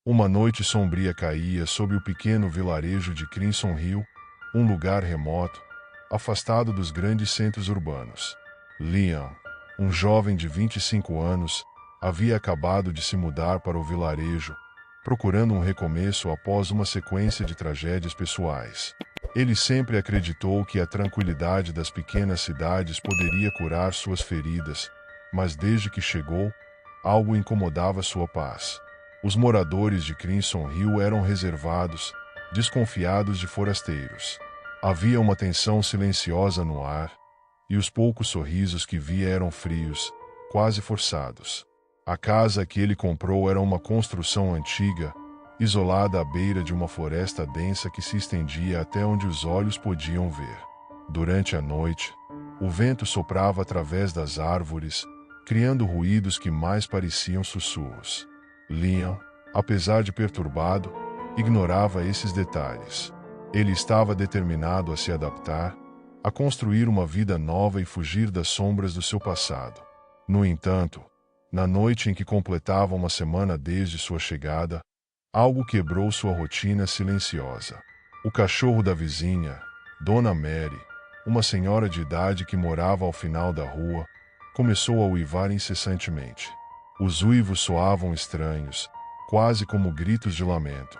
Uma noite sombria caía sobre o pequeno vilarejo de Crimson Hill, um lugar remoto, afastado dos grandes centros urbanos. Liam, um jovem de 25 anos, havia acabado de se mudar para o vilarejo, procurando um recomeço após uma sequência de tragédias pessoais. Ele sempre acreditou que a tranquilidade das pequenas cidades poderia curar suas feridas, mas desde que chegou, algo incomodava sua paz. Os moradores de Crimson Hill eram reservados, desconfiados de forasteiros. Havia uma tensão silenciosa no ar, e os poucos sorrisos que via eram frios, quase forçados. A casa que ele comprou era uma construção antiga, isolada à beira de uma floresta densa que se estendia até onde os olhos podiam ver. Durante a noite, o vento soprava através das árvores, criando ruídos que mais pareciam sussurros. Liam, apesar de perturbado, ignorava esses detalhes. Ele estava determinado a se adaptar, a construir uma vida nova e fugir das sombras do seu passado. No entanto, na noite em que completava uma semana desde sua chegada, algo quebrou sua rotina silenciosa. O cachorro da vizinha, Dona Mary, uma senhora de idade que morava ao final da rua, começou a uivar incessantemente. Os uivos soavam estranhos, quase como gritos de lamento.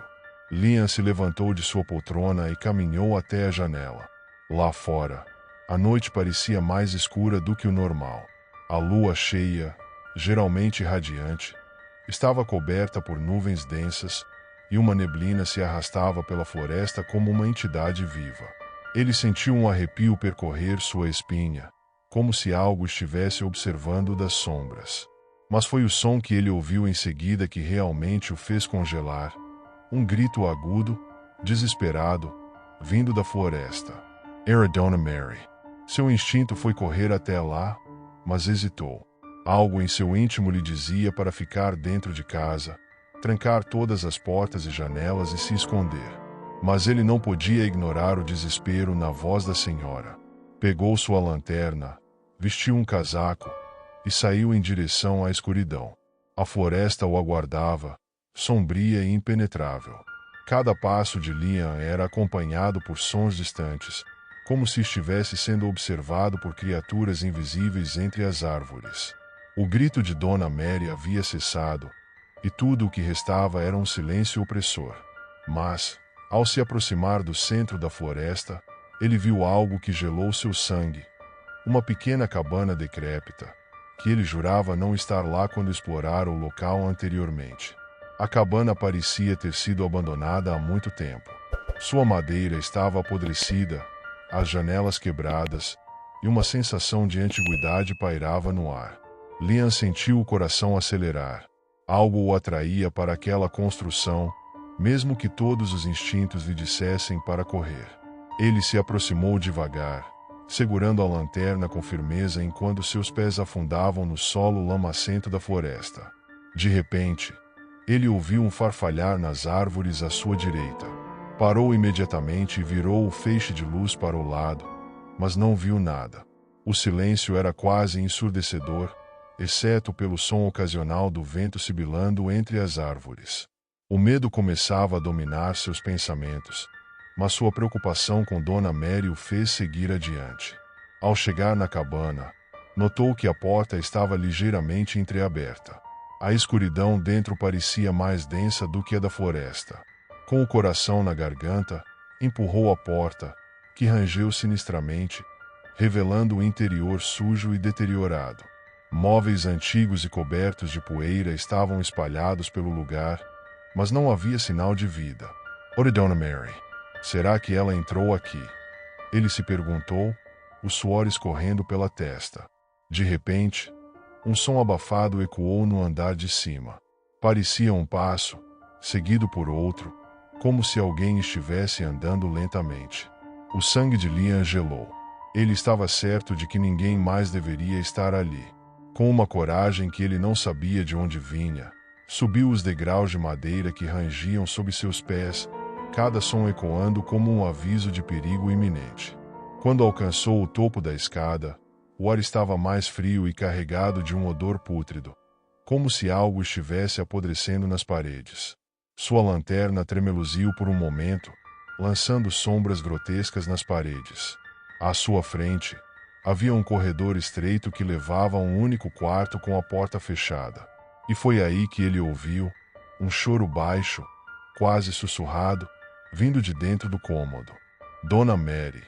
Liam se levantou de sua poltrona e caminhou até a janela. Lá fora, a noite parecia mais escura do que o normal. A lua cheia, geralmente radiante, estava coberta por nuvens densas, e uma neblina se arrastava pela floresta como uma entidade viva. Ele sentiu um arrepio percorrer sua espinha, como se algo estivesse observando das sombras. Mas foi o som que ele ouviu em seguida que realmente o fez congelar. Um grito agudo, desesperado, vindo da floresta. Era Dona Mary. Seu instinto foi correr até lá, mas hesitou. Algo em seu íntimo lhe dizia para ficar dentro de casa, trancar todas as portas e janelas e se esconder. Mas ele não podia ignorar o desespero na voz da senhora. Pegou sua lanterna, vestiu um casaco e saiu em direção à escuridão. A floresta o aguardava, sombria e impenetrável. Cada passo de Liam era acompanhado por sons distantes, como se estivesse sendo observado por criaturas invisíveis entre as árvores. O grito de Dona Mary havia cessado, e tudo o que restava era um silêncio opressor. Mas, ao se aproximar do centro da floresta, ele viu algo que gelou seu sangue. Uma pequena cabana decrépita, que ele jurava não estar lá quando explorara o local anteriormente. A cabana parecia ter sido abandonada há muito tempo. Sua madeira estava apodrecida, as janelas quebradas, e uma sensação de antiguidade pairava no ar. Liam sentiu o coração acelerar. Algo o atraía para aquela construção, mesmo que todos os instintos lhe dissessem para correr. Ele se aproximou devagar, segurando a lanterna com firmeza enquanto seus pés afundavam no solo lamacento da floresta. De repente, ele ouviu um farfalhar nas árvores à sua direita. Parou imediatamente e virou o feixe de luz para o lado, mas não viu nada. O silêncio era quase ensurdecedor, exceto pelo som ocasional do vento sibilando entre as árvores. O medo começava a dominar seus pensamentos, mas sua preocupação com Dona Mary o fez seguir adiante. Ao chegar na cabana, notou que a porta estava ligeiramente entreaberta. A escuridão dentro parecia mais densa do que a da floresta. Com o coração na garganta, empurrou a porta, que rangeu sinistramente, revelando o interior sujo e deteriorado. Móveis antigos e cobertos de poeira estavam espalhados pelo lugar, mas não havia sinal de vida. Ora, Dona Mary, será que ela entrou aqui? Ele se perguntou, o suor escorrendo pela testa. De repente, um som abafado ecoou no andar de cima. Parecia um passo, seguido por outro, como se alguém estivesse andando lentamente. O sangue de Liam gelou. Ele estava certo de que ninguém mais deveria estar ali. Com uma coragem que ele não sabia de onde vinha, subiu os degraus de madeira que rangiam sob seus pés, cada som ecoando como um aviso de perigo iminente. Quando alcançou o topo da escada, o ar estava mais frio e carregado de um odor pútrido, como se algo estivesse apodrecendo nas paredes. Sua lanterna tremeluziu por um momento, lançando sombras grotescas nas paredes. À sua frente, havia um corredor estreito que levava a um único quarto com a porta fechada. E foi aí que ele ouviu um choro baixo, quase sussurrado, vindo de dentro do cômodo. Dona Mary.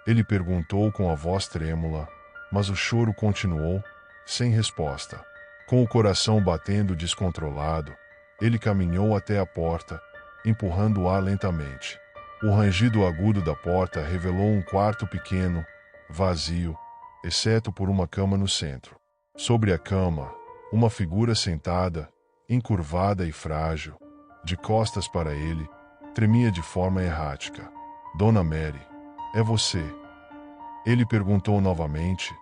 Ele perguntou com a voz trêmula, mas o choro continuou, sem resposta. Com o coração batendo descontrolado, ele caminhou até a porta, empurrando-a lentamente. O rangido agudo da porta revelou um quarto pequeno, vazio, exceto por uma cama no centro. Sobre a cama, uma figura sentada, encurvada e frágil, de costas para ele, tremia de forma errática. Dona Mary, é você? Ele perguntou novamente,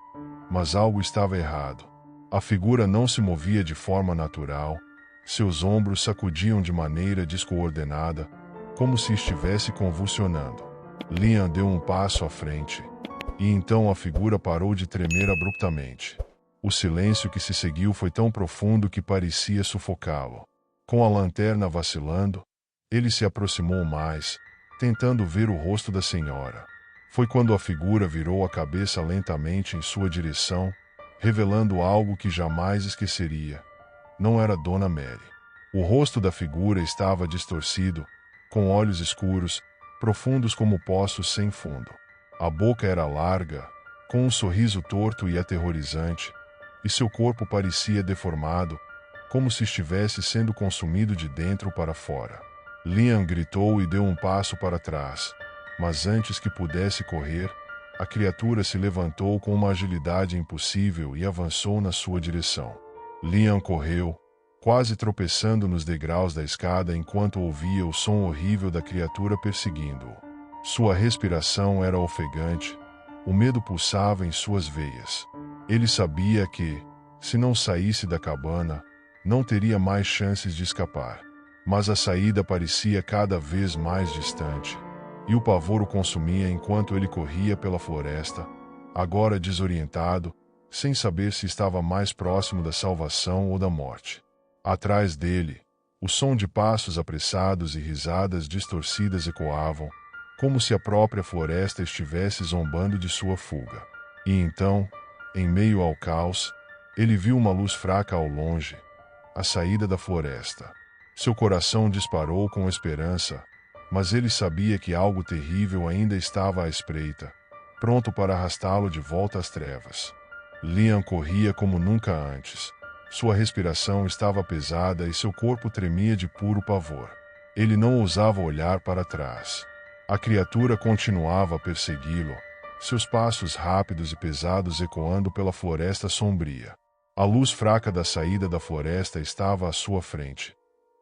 mas algo estava errado. A figura não se movia de forma natural, seus ombros sacudiam de maneira descoordenada, como se estivesse convulsionando. Liam deu um passo à frente, e então a figura parou de tremer abruptamente. O silêncio que se seguiu foi tão profundo que parecia sufocá-lo. Com a lanterna vacilando, ele se aproximou mais, tentando ver o rosto da senhora. Foi quando a figura virou a cabeça lentamente em sua direção, revelando algo que jamais esqueceria. Não era Dona Mary. O rosto da figura estava distorcido, com olhos escuros, profundos como poços sem fundo. A boca era larga, com um sorriso torto e aterrorizante, e seu corpo parecia deformado, como se estivesse sendo consumido de dentro para fora. Liam gritou e deu um passo para trás, mas antes que pudesse correr, a criatura se levantou com uma agilidade impossível e avançou na sua direção. Liam correu, quase tropeçando nos degraus da escada enquanto ouvia o som horrível da criatura perseguindo-o. Sua respiração era ofegante, o medo pulsava em suas veias. Ele sabia que, se não saísse da cabana, não teria mais chances de escapar. Mas a saída parecia cada vez mais distante, e o pavor o consumia enquanto ele corria pela floresta, agora desorientado, sem saber se estava mais próximo da salvação ou da morte. Atrás dele, o som de passos apressados e risadas distorcidas ecoavam, como se a própria floresta estivesse zombando de sua fuga. E então, em meio ao caos, ele viu uma luz fraca ao longe, a saída da floresta. Seu coração disparou com esperança, mas ele sabia que algo terrível ainda estava à espreita, pronto para arrastá-lo de volta às trevas. Liam corria como nunca antes. Sua respiração estava pesada e seu corpo tremia de puro pavor. Ele não ousava olhar para trás. A criatura continuava a persegui-lo, seus passos rápidos e pesados ecoando pela floresta sombria. A luz fraca da saída da floresta estava à sua frente,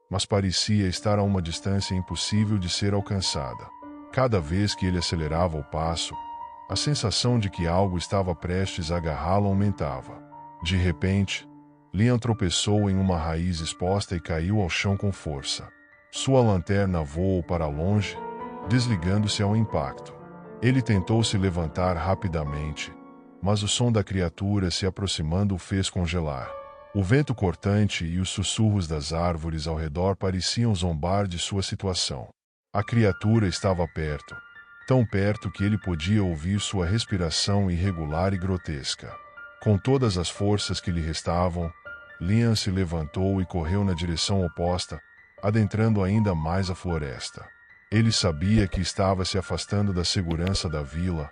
mas parecia estar a uma distância impossível de ser alcançada. Cada vez que ele acelerava o passo, a sensação de que algo estava prestes a agarrá-lo aumentava. De repente, Liam tropeçou em uma raiz exposta e caiu ao chão com força. Sua lanterna voou para longe, desligando-se ao impacto. Ele tentou se levantar rapidamente, mas o som da criatura se aproximando o fez congelar. O vento cortante e os sussurros das árvores ao redor pareciam zombar de sua situação. A criatura estava perto, tão perto que ele podia ouvir sua respiração irregular e grotesca. Com todas as forças que lhe restavam, Liam se levantou e correu na direção oposta, adentrando ainda mais a floresta. Ele sabia que estava se afastando da segurança da vila,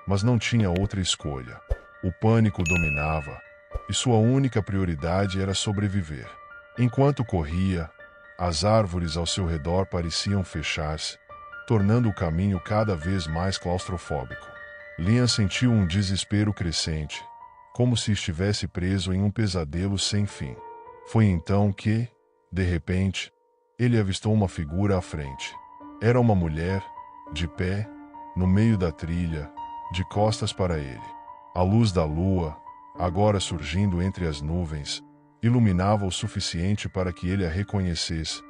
mas não tinha outra escolha. O pânico dominava, e sua única prioridade era sobreviver. Enquanto corria, as árvores ao seu redor pareciam fechar-se, tornando o caminho cada vez mais claustrofóbico. Liam sentiu um desespero crescente, como se estivesse preso em um pesadelo sem fim. Foi então que, de repente, ele avistou uma figura à frente. Era uma mulher, de pé, no meio da trilha, de costas para ele. A luz da lua, agora surgindo entre as nuvens, iluminava o suficiente para que ele a reconhecesse.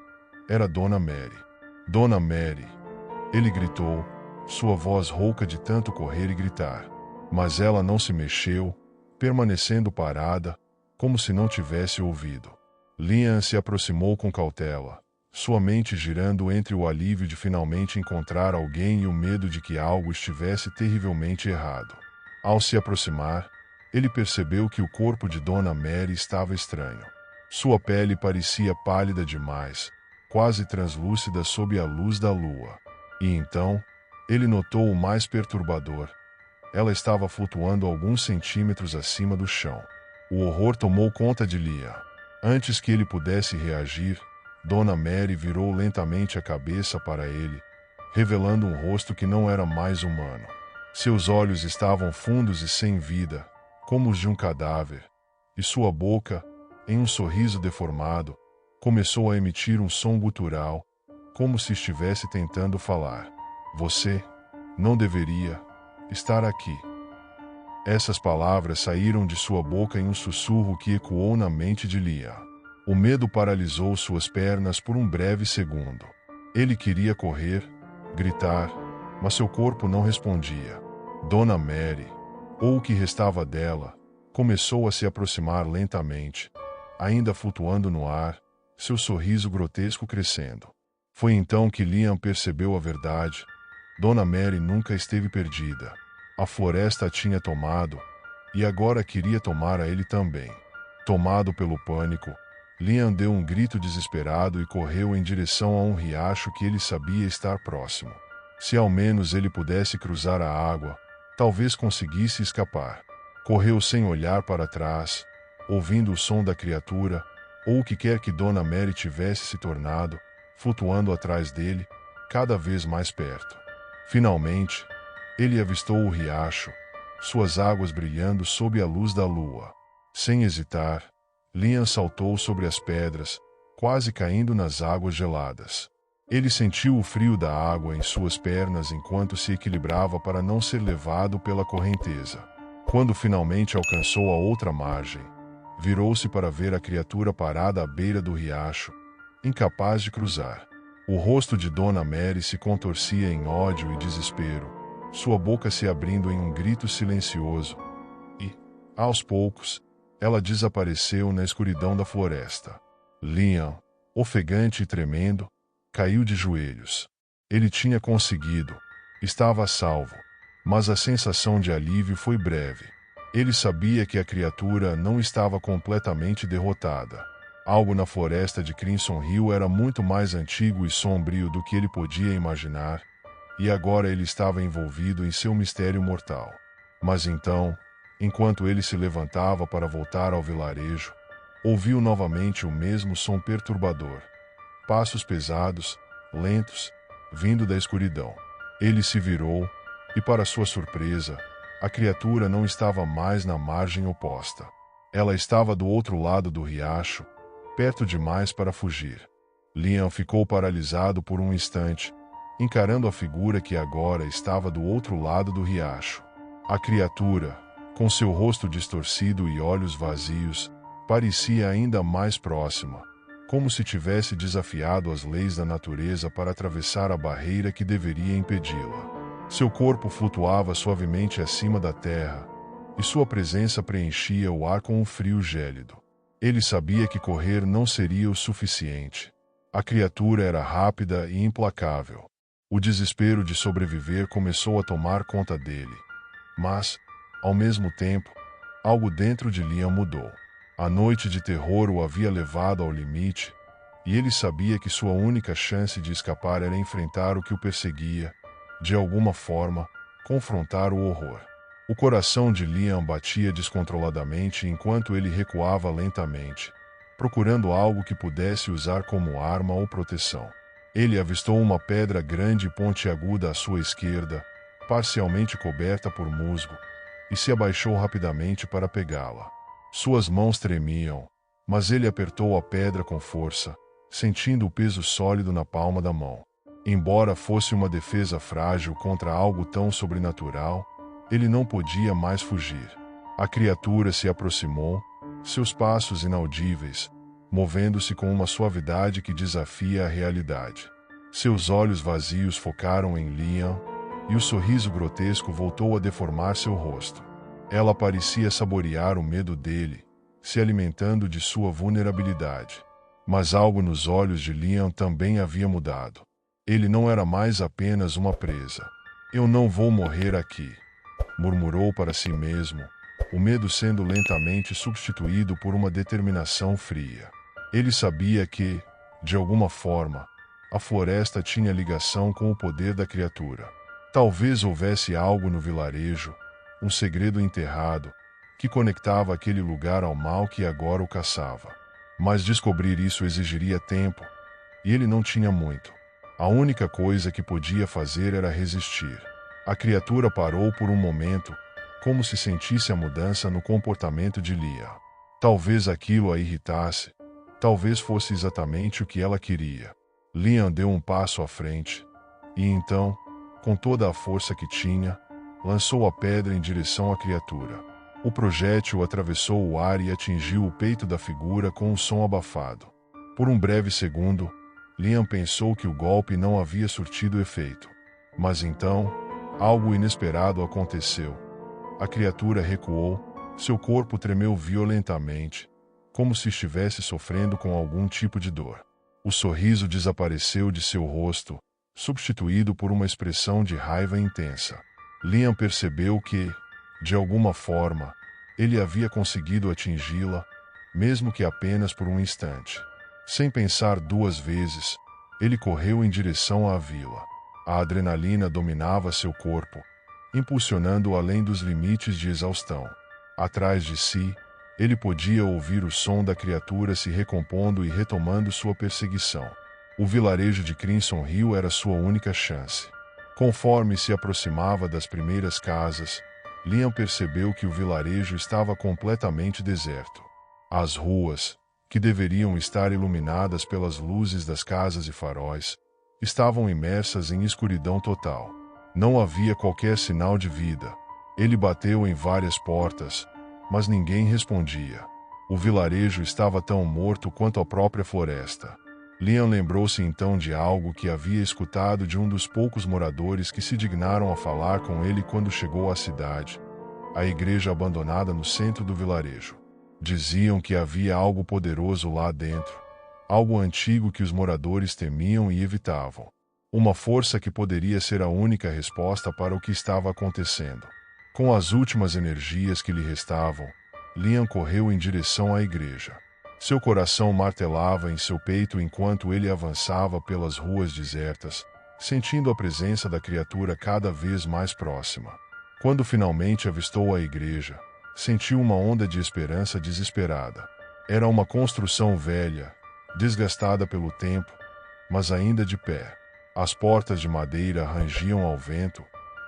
Era Dona Mary. Dona Mary! Ele gritou, sua voz rouca de tanto correr e gritar. Mas ela não se mexeu, permanecendo parada, como se não tivesse ouvido. Liam se aproximou com cautela, sua mente girando entre o alívio de finalmente encontrar alguém e o medo de que algo estivesse terrivelmente errado. Ao se aproximar, ele percebeu que o corpo de Dona Mary estava estranho. Sua pele parecia pálida demais, quase translúcida sob a luz da lua. E então, ele notou o mais perturbador. Ela estava flutuando alguns centímetros acima do chão. O horror tomou conta de Liam. Antes que ele pudesse reagir, Dona Mary virou lentamente a cabeça para ele, revelando um rosto que não era mais humano. Seus olhos estavam fundos e sem vida, como os de um cadáver, e sua boca, em um sorriso deformado, começou a emitir um som gutural, como se estivesse tentando falar. Você não deveria estar aqui. Essas palavras saíram de sua boca em um sussurro que ecoou na mente de Liam. O medo paralisou suas pernas por um breve segundo. Ele queria correr, gritar, mas seu corpo não respondia. Dona Mary, ou o que restava dela, começou a se aproximar lentamente, ainda flutuando no ar, seu sorriso grotesco crescendo. Foi então que Liam percebeu a verdade. Dona Mary nunca esteve perdida. A floresta a tinha tomado, e agora queria tomar a ele também. Tomado pelo pânico, Liam deu um grito desesperado e correu em direção a um riacho que ele sabia estar próximo. Se ao menos ele pudesse cruzar a água, talvez conseguisse escapar. Correu sem olhar para trás, ouvindo o som da criatura, ou o que quer que Dona Mary tivesse se tornado, flutuando atrás dele, cada vez mais perto. Finalmente, ele avistou o riacho, suas águas brilhando sob a luz da lua. Sem hesitar, Liam saltou sobre as pedras, quase caindo nas águas geladas. Ele sentiu o frio da água em suas pernas enquanto se equilibrava para não ser levado pela correnteza. Quando finalmente alcançou a outra margem, virou-se para ver a criatura parada à beira do riacho, incapaz de cruzar. O rosto de Dona Mary se contorcia em ódio e desespero, sua boca se abrindo em um grito silencioso. E, aos poucos, ela desapareceu na escuridão da floresta. Liam, ofegante e tremendo, caiu de joelhos. Ele tinha conseguido. Estava a salvo. Mas a sensação de alívio foi breve. Ele sabia que a criatura não estava completamente derrotada. Algo na floresta de Crimson Hill era muito mais antigo e sombrio do que ele podia imaginar, e agora ele estava envolvido em seu mistério mortal. Mas então, enquanto ele se levantava para voltar ao vilarejo, ouviu novamente o mesmo som perturbador. Passos pesados, lentos, vindo da escuridão. Ele se virou, e para sua surpresa, a criatura não estava mais na margem oposta. Ela estava do outro lado do riacho, perto demais para fugir. Liam ficou paralisado por um instante, encarando a figura que agora estava do outro lado do riacho. A criatura, com seu rosto distorcido e olhos vazios, parecia ainda mais próxima, como se tivesse desafiado as leis da natureza para atravessar a barreira que deveria impedi-la. Seu corpo flutuava suavemente acima da terra, e sua presença preenchia o ar com um frio gélido. Ele sabia que correr não seria o suficiente. A criatura era rápida e implacável. O desespero de sobreviver começou a tomar conta dele. Mas, ao mesmo tempo, algo dentro de Liam mudou. A noite de terror o havia levado ao limite, e ele sabia que sua única chance de escapar era enfrentar o que o perseguia, de alguma forma, confrontar o horror. O coração de Liam batia descontroladamente enquanto ele recuava lentamente, procurando algo que pudesse usar como arma ou proteção. Ele avistou uma pedra grande e pontiaguda à sua esquerda, parcialmente coberta por musgo, e se abaixou rapidamente para pegá-la. Suas mãos tremiam, mas ele apertou a pedra com força, sentindo o peso sólido na palma da mão. Embora fosse uma defesa frágil contra algo tão sobrenatural, ele não podia mais fugir. A criatura se aproximou, seus passos inaudíveis, movendo-se com uma suavidade que desafia a realidade. Seus olhos vazios focaram em Liam, e o sorriso grotesco voltou a deformar seu rosto. Ela parecia saborear o medo dele, se alimentando de sua vulnerabilidade. Mas algo nos olhos de Liam também havia mudado. Ele não era mais apenas uma presa. Eu não vou morrer aqui, murmurou para si mesmo, o medo sendo lentamente substituído por uma determinação fria. Ele sabia que, de alguma forma, a floresta tinha ligação com o poder da criatura. Talvez houvesse algo no vilarejo, um segredo enterrado, que conectava aquele lugar ao mal que agora o caçava. Mas descobrir isso exigiria tempo, e ele não tinha muito. A única coisa que podia fazer era resistir. A criatura parou por um momento, como se sentisse a mudança no comportamento de Liam. Talvez aquilo a irritasse, talvez fosse exatamente o que ela queria. Liam deu um passo à frente, e então, com toda a força que tinha, lançou a pedra em direção à criatura. O projétil atravessou o ar e atingiu o peito da figura com um som abafado. Por um breve segundo, Liam pensou que o golpe não havia surtido efeito. Mas então, algo inesperado aconteceu. A criatura recuou, seu corpo tremeu violentamente, como se estivesse sofrendo com algum tipo de dor. O sorriso desapareceu de seu rosto, substituído por uma expressão de raiva intensa. Liam percebeu que, de alguma forma, ele havia conseguido atingi-la, mesmo que apenas por um instante. Sem pensar duas vezes, ele correu em direção à vila. A adrenalina dominava seu corpo, impulsionando-o além dos limites de exaustão. Atrás de si, ele podia ouvir o som da criatura se recompondo e retomando sua perseguição. O vilarejo de Crimson Hill era sua única chance. Conforme se aproximava das primeiras casas, Liam percebeu que o vilarejo estava completamente deserto. As ruas, que deveriam estar iluminadas pelas luzes das casas e faróis, estavam imersas em escuridão total. Não havia qualquer sinal de vida. Ele bateu em várias portas, mas ninguém respondia. O vilarejo estava tão morto quanto a própria floresta. Liam lembrou-se então de algo que havia escutado de um dos poucos moradores que se dignaram a falar com ele quando chegou à cidade, a igreja abandonada no centro do vilarejo. Diziam que havia algo poderoso lá dentro, algo antigo que os moradores temiam e evitavam. Uma força que poderia ser a única resposta para o que estava acontecendo. Com as últimas energias que lhe restavam, Liam correu em direção à igreja. Seu coração martelava em seu peito enquanto ele avançava pelas ruas desertas, sentindo a presença da criatura cada vez mais próxima. Quando finalmente avistou a igreja, sentiu uma onda de esperança desesperada. Era uma construção velha, desgastada pelo tempo, mas ainda de pé. As portas de madeira rangiam ao vento,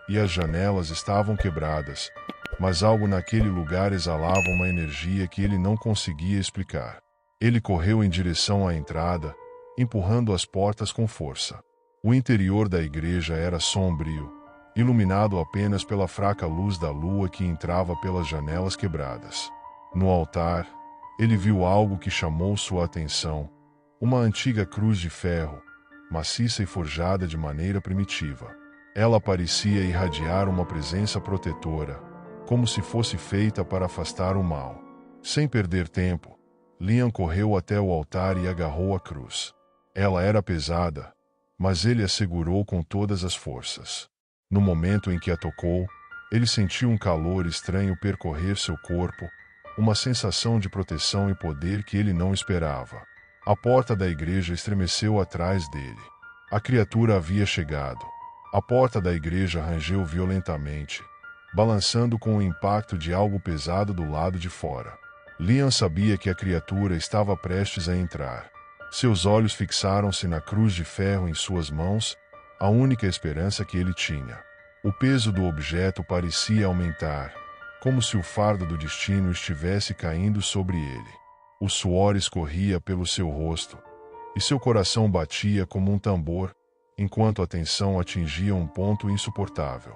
e as janelas estavam quebradas, mas algo naquele lugar exalava uma energia que ele não conseguia explicar. Ele correu em direção à entrada, empurrando as portas com força. O interior da igreja era sombrio, iluminado apenas pela fraca luz da lua que entrava pelas janelas quebradas. No altar, ele viu algo que chamou sua atenção: uma antiga cruz de ferro, maciça e forjada de maneira primitiva. Ela parecia irradiar uma presença protetora, como se fosse feita para afastar o mal. Sem perder tempo, Liam correu até o altar e agarrou a cruz. Ela era pesada, mas ele a segurou com todas as forças. No momento em que a tocou, ele sentiu um calor estranho percorrer seu corpo, uma sensação de proteção e poder que ele não esperava. A porta da igreja estremeceu atrás dele. A criatura havia chegado. A porta da igreja rangeu violentamente, balançando com o impacto de algo pesado do lado de fora. Liam sabia que a criatura estava prestes a entrar. Seus olhos fixaram-se na cruz de ferro em suas mãos, a única esperança que ele tinha. O peso do objeto parecia aumentar, como se o fardo do destino estivesse caindo sobre ele. O suor escorria pelo seu rosto, e seu coração batia como um tambor, enquanto a tensão atingia um ponto insuportável.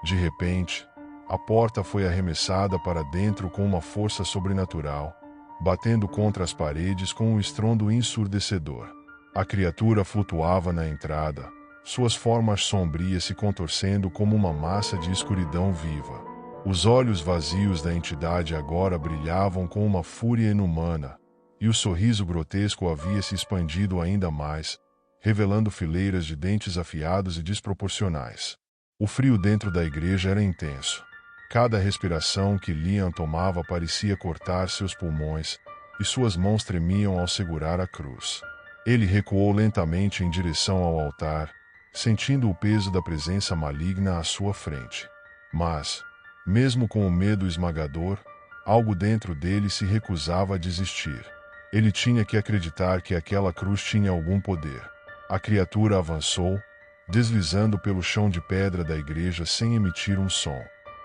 De repente, a porta foi arremessada para dentro com uma força sobrenatural, batendo contra as paredes com um estrondo ensurdecedor. A criatura flutuava na entrada, suas formas sombrias se contorcendo como uma massa de escuridão viva. Os olhos vazios da entidade agora brilhavam com uma fúria inumana, e o sorriso grotesco havia se expandido ainda mais, revelando fileiras de dentes afiados e desproporcionais. O frio dentro da igreja era intenso. Cada respiração que Liam tomava parecia cortar seus pulmões, e suas mãos tremiam ao segurar a cruz. Ele recuou lentamente em direção ao altar, sentindo o peso da presença maligna à sua frente. Mas, mesmo com o medo esmagador, algo dentro dele se recusava a desistir. Ele tinha que acreditar que aquela cruz tinha algum poder. A criatura avançou, deslizando pelo chão de pedra da igreja sem emitir um som.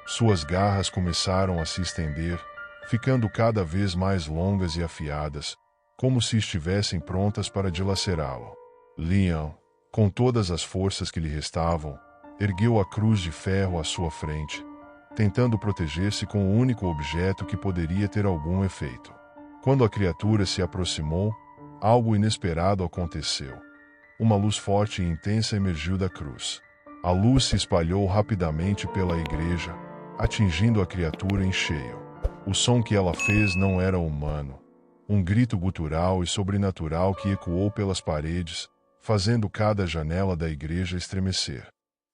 Suas garras começaram a se estender, ficando cada vez mais longas e afiadas, como se estivessem prontas para dilacerá-lo. Liam, com todas as forças que lhe restavam, ergueu a cruz de ferro à sua frente, tentando proteger-se com o único objeto que poderia ter algum efeito. Quando a criatura se aproximou, algo inesperado aconteceu. Uma luz forte e intensa emergiu da cruz. A luz se espalhou rapidamente pela igreja, atingindo a criatura em cheio. O som que ela fez não era humano. Um grito gutural e sobrenatural que ecoou pelas paredes, fazendo cada janela da igreja estremecer.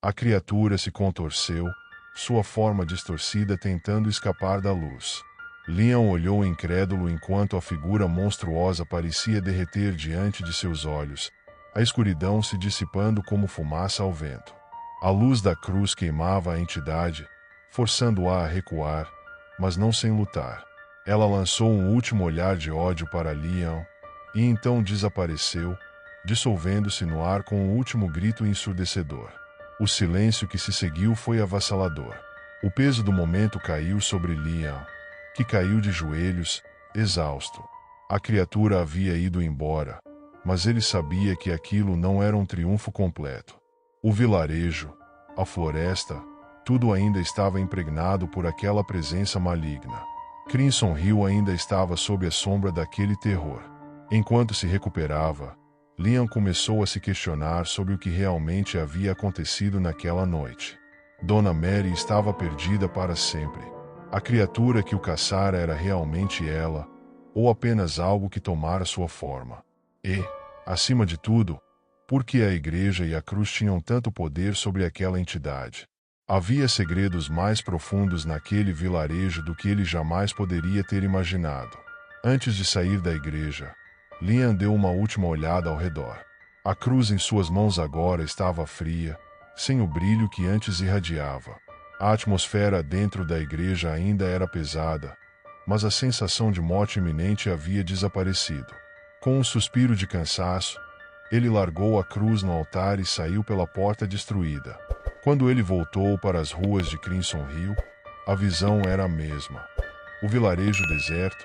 A criatura se contorceu, sua forma distorcida tentando escapar da luz. Liam olhou incrédulo enquanto a figura monstruosa parecia derreter diante de seus olhos, a escuridão se dissipando como fumaça ao vento. A luz da cruz queimava a entidade, forçando-a a recuar, mas não sem lutar. Ela lançou um último olhar de ódio para Liam, e então desapareceu, dissolvendo-se no ar com um último grito ensurdecedor. O silêncio que se seguiu foi avassalador. O peso do momento caiu sobre Liam, que caiu de joelhos, exausto. A criatura havia ido embora, mas ele sabia que aquilo não era um triunfo completo. O vilarejo, a floresta, tudo ainda estava impregnado por aquela presença maligna. Crimson Hill ainda estava sob a sombra daquele terror. Enquanto se recuperava, Liam começou a se questionar sobre o que realmente havia acontecido naquela noite. Dona Mary estava perdida para sempre. A criatura que o caçara era realmente ela, ou apenas algo que tomara sua forma? E, acima de tudo, por que a igreja e a cruz tinham tanto poder sobre aquela entidade? Havia segredos mais profundos naquele vilarejo do que ele jamais poderia ter imaginado. Antes de sair da igreja, Liam deu uma última olhada ao redor. A cruz em suas mãos agora estava fria, sem o brilho que antes irradiava. A atmosfera dentro da igreja ainda era pesada, mas a sensação de morte iminente havia desaparecido. Com um suspiro de cansaço, ele largou a cruz no altar e saiu pela porta destruída. Quando ele voltou para as ruas de Crimson Hill, a visão era a mesma. O vilarejo deserto,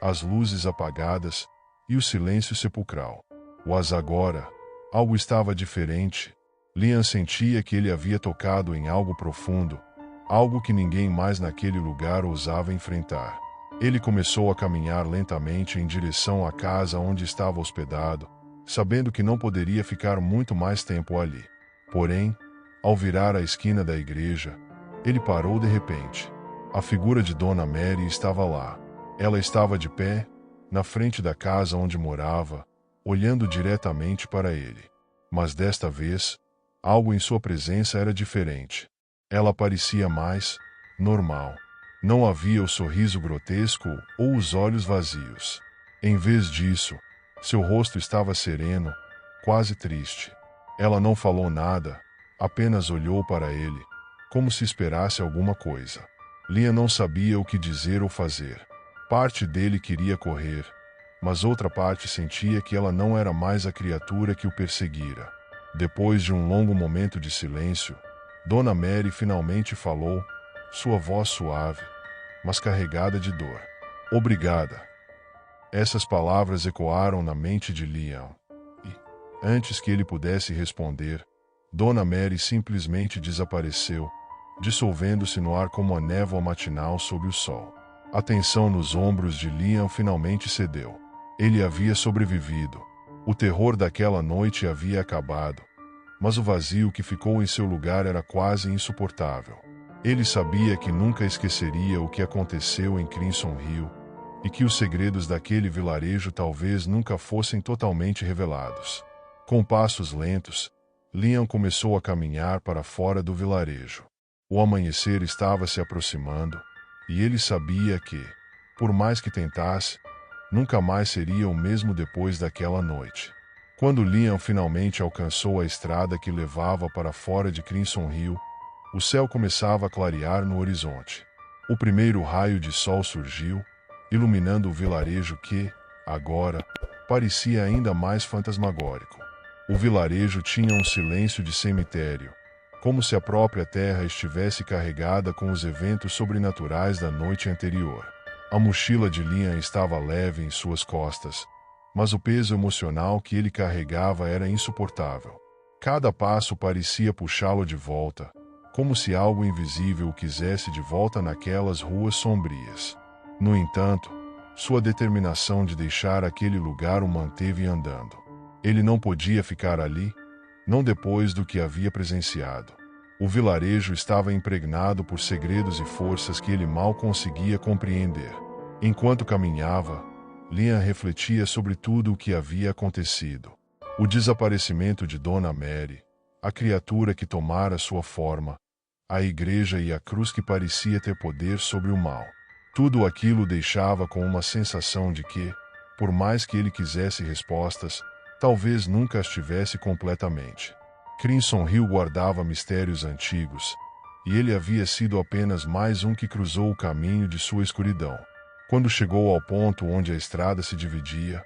as luzes apagadas e o silêncio sepulcral. Mas agora, algo estava diferente. Liam sentia que ele havia tocado em algo profundo, algo que ninguém mais naquele lugar ousava enfrentar. Ele começou a caminhar lentamente em direção à casa onde estava hospedado, sabendo que não poderia ficar muito mais tempo ali. Porém, ao virar a esquina da igreja, ele parou de repente. A figura de Dona Mary estava lá. Ela estava de pé, na frente da casa onde morava, olhando diretamente para ele. Mas desta vez, algo em sua presença era diferente. Ela parecia mais normal. Não havia o sorriso grotesco ou os olhos vazios. Em vez disso, seu rosto estava sereno, quase triste. Ela não falou nada, apenas olhou para ele, como se esperasse alguma coisa. Liam não sabia o que dizer ou fazer. Parte dele queria correr, mas outra parte sentia que ela não era mais a criatura que o perseguira. Depois de um longo momento de silêncio, Dona Mary finalmente falou, sua voz suave, mas carregada de dor. Obrigada. Essas palavras ecoaram na mente de Liam. E, antes que ele pudesse responder, Dona Mary simplesmente desapareceu, dissolvendo-se no ar como a névoa matinal sob o sol. A tensão nos ombros de Liam finalmente cedeu. Ele havia sobrevivido. O terror daquela noite havia acabado, mas o vazio que ficou em seu lugar era quase insuportável. Ele sabia que nunca esqueceria o que aconteceu em Crimson Hill, e que os segredos daquele vilarejo talvez nunca fossem totalmente revelados. Com passos lentos, Liam começou a caminhar para fora do vilarejo. O amanhecer estava se aproximando, e ele sabia que, por mais que tentasse, nunca mais seria o mesmo depois daquela noite. Quando Liam finalmente alcançou a estrada que levava para fora de Crimson Hill, o céu começava a clarear no horizonte. O primeiro raio de sol surgiu, iluminando o vilarejo que, agora, parecia ainda mais fantasmagórico. O vilarejo tinha um silêncio de cemitério, como se a própria terra estivesse carregada com os eventos sobrenaturais da noite anterior. A mochila de Liam estava leve em suas costas, mas o peso emocional que ele carregava era insuportável. Cada passo parecia puxá-lo de volta, como se algo invisível o quisesse de volta naquelas ruas sombrias. No entanto, sua determinação de deixar aquele lugar o manteve andando. Ele não podia ficar ali, não depois do que havia presenciado. O vilarejo estava impregnado por segredos e forças que ele mal conseguia compreender. Enquanto caminhava, Liam refletia sobre tudo o que havia acontecido. O desaparecimento de Dona Mary, a criatura que tomara sua forma, a igreja e a cruz que parecia ter poder sobre o mal. Tudo aquilo o deixava com uma sensação de que, por mais que ele quisesse respostas, talvez nunca as tivesse completamente. Crimson Hill guardava mistérios antigos, e ele havia sido apenas mais um que cruzou o caminho de sua escuridão. Quando chegou ao ponto onde a estrada se dividia,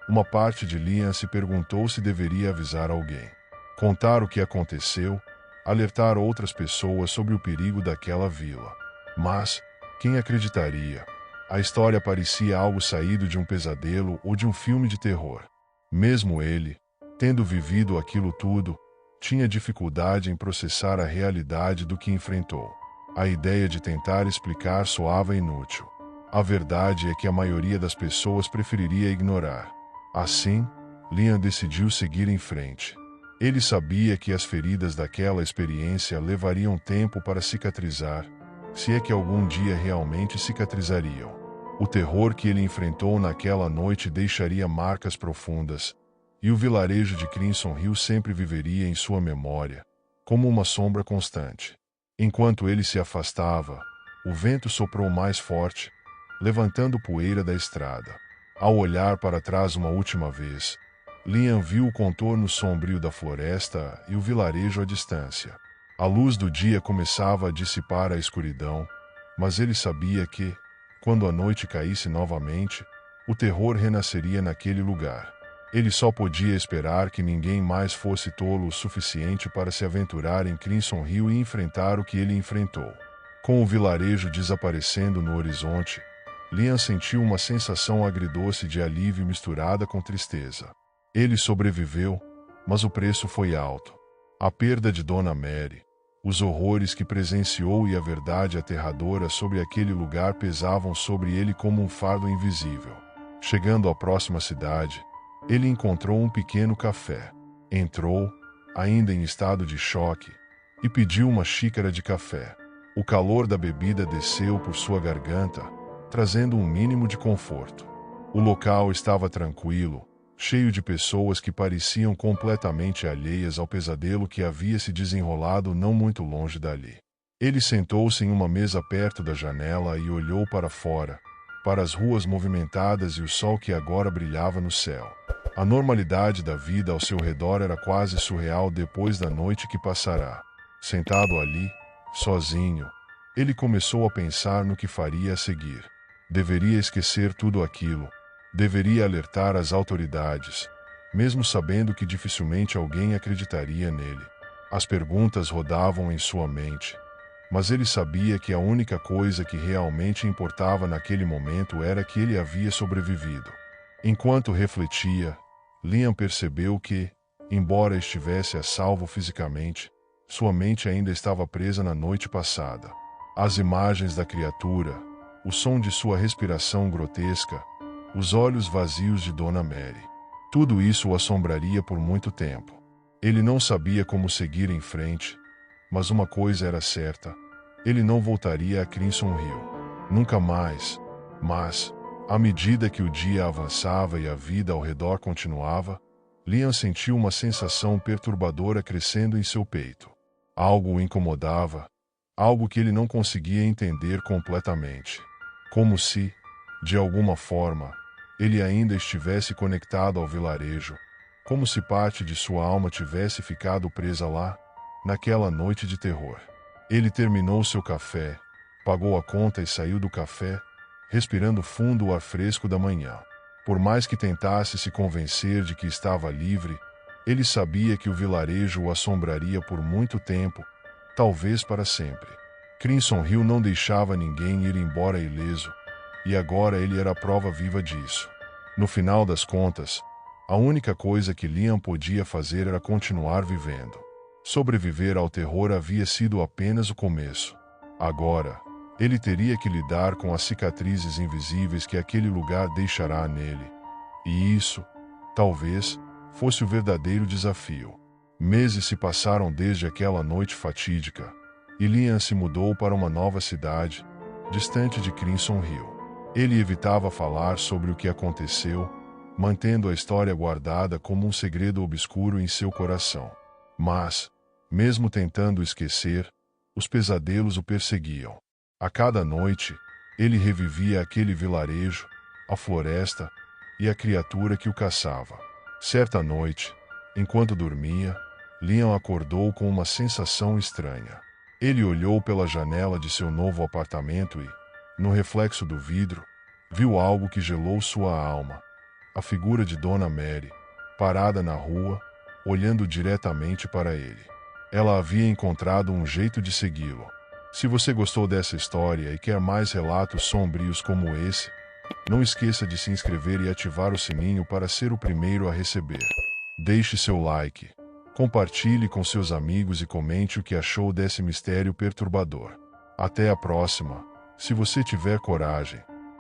uma parte de Liam se perguntou se deveria avisar alguém. Contar o que aconteceu, alertar outras pessoas sobre o perigo daquela vila. Mas, quem acreditaria? A história parecia algo saído de um pesadelo ou de um filme de terror. Mesmo ele, tendo vivido aquilo tudo, tinha dificuldade em processar a realidade do que enfrentou. A ideia de tentar explicar soava inútil. A verdade é que a maioria das pessoas preferiria ignorar. Assim, Liam decidiu seguir em frente. Ele sabia que as feridas daquela experiência levariam tempo para cicatrizar, se é que algum dia realmente cicatrizariam. O terror que ele enfrentou naquela noite deixaria marcas profundas, e o vilarejo de Crimson Hill sempre viveria em sua memória, como uma sombra constante. Enquanto ele se afastava, o vento soprou mais forte, levantando poeira da estrada. Ao olhar para trás uma última vez, Liam viu o contorno sombrio da floresta e o vilarejo à distância. A luz do dia começava a dissipar a escuridão, mas ele sabia que, quando a noite caísse novamente, o terror renasceria naquele lugar. Ele só podia esperar que ninguém mais fosse tolo o suficiente para se aventurar em Crimson Hill e enfrentar o que ele enfrentou. Com o vilarejo desaparecendo no horizonte, Liam sentiu uma sensação agridoce de alívio misturada com tristeza. Ele sobreviveu, mas o preço foi alto. A perda de Dona Mary, os horrores que presenciou e a verdade aterradora sobre aquele lugar pesavam sobre ele como um fardo invisível. Chegando à próxima cidade, ele encontrou um pequeno café. Entrou, ainda em estado de choque, e pediu uma xícara de café. O calor da bebida desceu por sua garganta, trazendo um mínimo de conforto. O local estava tranquilo, cheio de pessoas que pareciam completamente alheias ao pesadelo que havia se desenrolado não muito longe dali. Ele sentou-se em uma mesa perto da janela e olhou para fora, para as ruas movimentadas e o sol que agora brilhava no céu. A normalidade da vida ao seu redor era quase surreal depois da noite que passará. Sentado ali, sozinho, ele começou a pensar no que faria a seguir. Deveria esquecer tudo aquilo. Deveria alertar as autoridades, mesmo sabendo que dificilmente alguém acreditaria nele. As perguntas rodavam em sua mente, mas ele sabia que a única coisa que realmente importava naquele momento era que ele havia sobrevivido. Enquanto refletia, Liam percebeu que, embora estivesse a salvo fisicamente, sua mente ainda estava presa na noite passada. As imagens da criatura, o som de sua respiração grotesca, os olhos vazios de Dona Mary. Tudo isso o assombraria por muito tempo. Ele não sabia como seguir em frente, mas uma coisa era certa: ele não voltaria a Crimson Hill. Nunca mais. Mas, À medida que o dia avançava e a vida ao redor continuava, Liam sentiu uma sensação perturbadora crescendo em seu peito. Algo o incomodava, algo que ele não conseguia entender completamente. Como se, de alguma forma, ele ainda estivesse conectado ao vilarejo, como se parte de sua alma tivesse ficado presa lá, naquela noite de terror. Ele terminou seu café, pagou a conta e saiu do café, respirando fundo o ar fresco da manhã. Por mais que tentasse se convencer de que estava livre, ele sabia que o vilarejo o assombraria por muito tempo, talvez para sempre. Crimson Hill não deixava ninguém ir embora ileso, e agora ele era a prova viva disso. No final das contas, a única coisa que Liam podia fazer era continuar vivendo. Sobreviver ao terror havia sido apenas o começo. Agora, ele teria que lidar com as cicatrizes invisíveis que aquele lugar deixará nele. E isso, talvez, fosse o verdadeiro desafio. Meses se passaram desde aquela noite fatídica, e Liam se mudou para uma nova cidade, distante de Crimson Hill. Ele evitava falar sobre o que aconteceu, mantendo a história guardada como um segredo obscuro em seu coração. Mas, mesmo tentando esquecer, os pesadelos o perseguiam. A cada noite, ele revivia aquele vilarejo, a floresta e a criatura que o caçava. Certa noite, enquanto dormia, Liam acordou com uma sensação estranha. Ele olhou pela janela de seu novo apartamento e, no reflexo do vidro, viu algo que gelou sua alma. A figura de Dona Mary, parada na rua, olhando diretamente para ele. Ela havia encontrado um jeito de segui-lo. Se você gostou dessa história e quer mais relatos sombrios como esse, não esqueça de se inscrever e ativar o sininho para ser o primeiro a receber. Deixe seu like, compartilhe com seus amigos e comente o que achou desse mistério perturbador. Até a próxima, se você tiver coragem.